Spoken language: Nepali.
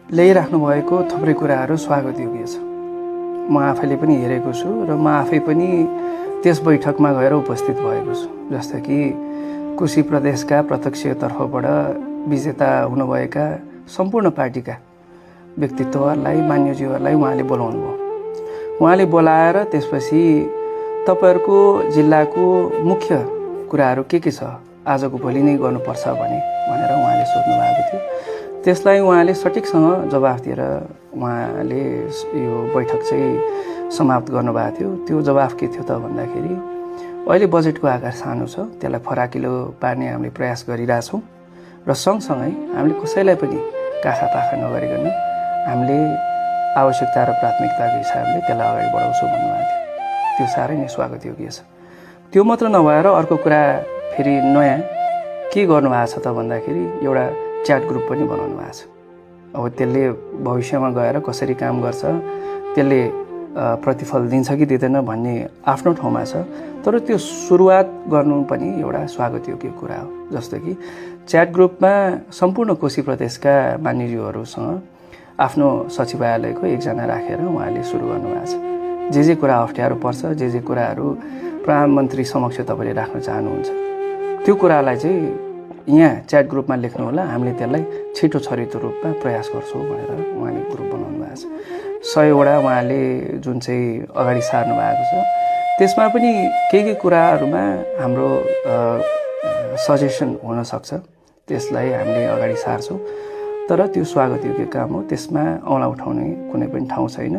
ल्याइराख्नु भएको थुप्रै कुराहरू स्वागतयोग्य छ। म आफैले पनि हेरेको छु र म आफै पनि त्यस बैठकमा गएर उपस्थित भएको छु। जस्तो कि कोशी प्रदेशका प्रत्यक्षतर्फबाट विजेता हुनुभएका सम्पूर्ण पार्टीका व्यक्तित्वहरूलाई, मान्यज्यूहरूलाई उहाँले बोलाउनु भयो। उहाँले बोलाएर त्यसपछि तपाईहरुको जिल्लाको मुख्य कुराहरू के छ, आजको भोलि नै गर्नुपर्छ भनेर उहाँले सोध्नु भएको थियो। त्यसलाई उहाँले सटिकसँग जवाफ दिएर उहाँले यो बैठक चाहिँ समाप्त गर्नुभएको थियो। त्यो जवाफ के थियो त भन्दाखेरि अहिले बजेटको आकार सानो छ, त्यसलाई फराकिलो पार्ने हामीले प्रयास गरिरहेछौँ र सँगसँगै हामीले कसैलाई पनि काखापाखा नगरिकन हामीले आवश्यकता र प्राथमिकताको हिसाबले त्यसलाई अगाडि बढाउँछौँ भन्नुभएको थियो। त्यो साह्रै नै स्वागतयोग्य छ। त्यो मात्र नभएर अर्को कुरा फेरि नयाँ के गर्नुभएको छ त भन्दाखेरि एउटा च्याट ग्रुप पनि बनाउनु भएको छ। अब त्यसले भविष्यमा गएर कसरी काम गर्छ, त्यसले प्रतिफल दिन्छ कि दिँदैन भन्ने आफ्नो ठाउँमा छ, तर त्यो सुरुवात गर्नु पनि एउटा स्वागतयोग्य कुरा हो। जस्तो कि च्याट ग्रुपमा सम्पूर्ण कोशी प्रदेशका मान्यज्यूहरूसँग आफ्नो सचिवालयको एकजना राखेर उहाँले सुरु गर्नुभएको छ। जे कुरा अप्ठ्यारो पर्छ, जे कुराहरू प्रधानमन्त्री समक्ष तपाईँले राख्न चाहनुहुन्छ, त्यो कुरालाई चाहिँ यहाँ च्याट ग्रुपमा लेख्नु होला, हामीले त्यसलाई छिटो छरितो रूपमा प्रयास गर्छौँ भनेर उहाँले ग्रुप बनाउनु भएको छ। 100वटा उहाँले जुन चाहिँ अगाडि सार्नु भएको छ, त्यसमा पनि केही कुराहरूमा हाम्रो सजेसन हुनसक्छ, त्यसलाई हामीले अगाडि सार्छौँ। तर त्यो स्वागतयोग्य काम हो, त्यसमा औँला उठाउने कुनै पनि ठाउँ छैन।